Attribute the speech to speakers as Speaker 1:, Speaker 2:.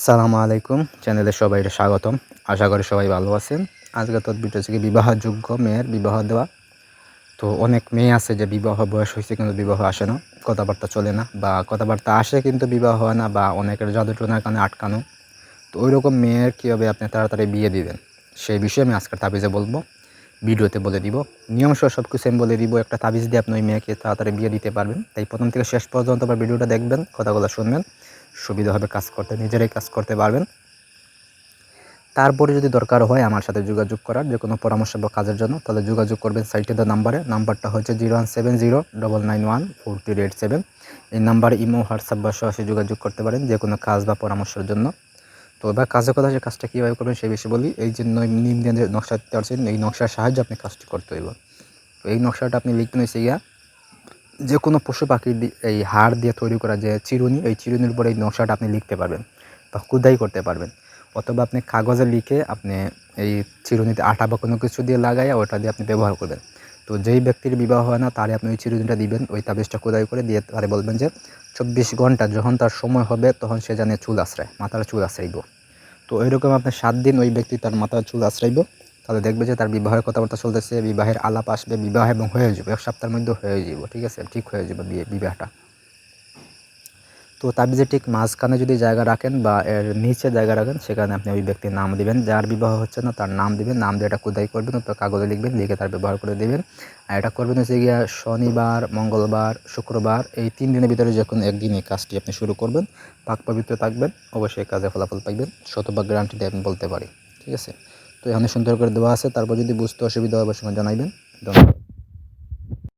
Speaker 1: সালামু আলাইকুম, চ্যানেলে সবাই স্বাগতম। আশা করি সবাই ভালো আছেন। আজকে তো ভিডিও থেকে বিবাহযোগ্য মেয়ের বিবাহ দেওয়া। তো অনেক মেয়ে আছে যে বিবাহ বয়স হয়েছে কিন্তু বিবাহ আসে না, কথাবার্তা চলে না, বা কথাবার্তা আসে কিন্তু বিবাহ হয় না, বা অনেকের জাদুটোনার কারণে আটকানো। তো ওই রকম মেয়ের কীভাবে আপনি তাড়াতাড়ি বিয়ে দিবেন সেই বিষয়ে আমি আজকের তাবিজে বলবো, ভিডিওতে বলে দিব। নিয়ম সব কিছু আমি বলে দিব। একটা তাবিজ দিয়ে আপনি ওই মেয়েকে তাড়াতাড়ি বিয়ে দিতে পারবেন। তাই প্রথম থেকে শেষ পর্যন্ত আবার ভিডিওটা দেখবেন, কথাগুলো শুনবেন, সুবিধা হবে কাজ করতে, নিজেরাই কাজ করতে পারবেন। তারপরে যদি দরকার হয় আমার সাথে যোগাযোগ করার, যে কোনো পরামর্শ বা কাজের জন্য, তাহলে যোগাযোগ করবেন সাইটে দেওয়া নাম্বারে। নাম্বারটা হচ্ছে 017099143887। এই নাম্বারে ইমো, হোয়াটসঅ্যাপ বা সরাসরি যোগাযোগ করতে পারেন যে কোনো কাজ বা পরামর্শের জন্য। তো এবার কাজের কথা, যে কাজটা কীভাবে করবেন সেই বিষয়ে বলি। এই যে নিম দিয়ে যে নকশা দিতে পারছেন, এই নকশার সাহায্যে আপনি কাজটি করতে হইব। তো এই নকশাটা আপনি লিখবেন হচ্ছে যে কোনো পশু পাখির এই হাড় দিয়ে তৈরি করা যে চিরুনি, এই চিরুনির উপরে এই নকশাটা আপনি লিখতে পারবেন বা খোদাই করতে পারবেন। অথবা আপনি কাগজে লিখে আপনি এই চিরুনিতে আঠা বা কোনো কিছু দিয়ে লাগাইয়া ওটা দিয়ে আপনি ব্যবহার করবেন। তো যেই ব্যক্তির বিবাহ হয় না তারে আপনি ওই চিরুনিটা দিবেন, ওই তাবিজটা খোদাই করে দিয়ে তারে বলবেন যে 24 ঘন্টা যখন তার সময় হবে তখন সে জানে চুল আশ্রায়, মাথার চুল আশ্রাইব। তো ওইরকম আপনি 7 দিন ওই ব্যক্তি তার মাথার চুল আশ্রাইব, তাহলে দেখবে যে তার বিবাহের কথাবার্তা চলতেছে, বিবাহের আলাপ আসবে, বিবাহ এবং হয়ে যাবে, 1 সপ্তাহের মধ্যে হয়ে যাব। ঠিক আছে, ঠিক হয়ে যাবে বিবাহটা। তো তাবিজের ঠিক মাঝখানে যদি জায়গা রাখেন বা এর নিচে জায়গা রাখেন, সেখানে আপনি ওই ব্যক্তির নাম দিবেন, যার বিবাহ হচ্ছে না তার নাম দিবেন, নাম দিয়ে এটা খোদাই করবেন, তো কাগজে লিখবেন, লিখে তার ব্যবহার করে দেবেন। আর এটা করবেন হচ্ছে গিয়া শনিবার, মঙ্গলবার, শুক্রবার, এই 3 দিনের ভিতরে যে কোনো একদিন এই কাজটি আপনি শুরু করবেন। পাক পবিত্র থাকবেন, অবশ্যই কাজে ফলাফল পাইবেন, শতভাগ গ্যারান্টি দিয়ে আমি বলতে পারি। ঠিক আছে, তো এখানে সুন্দর করে দেওয়া আছে। তারপর যদি বুঝতে অসুবিধা হয় অবশ্যই জানাইবেন। ধন্যবাদ।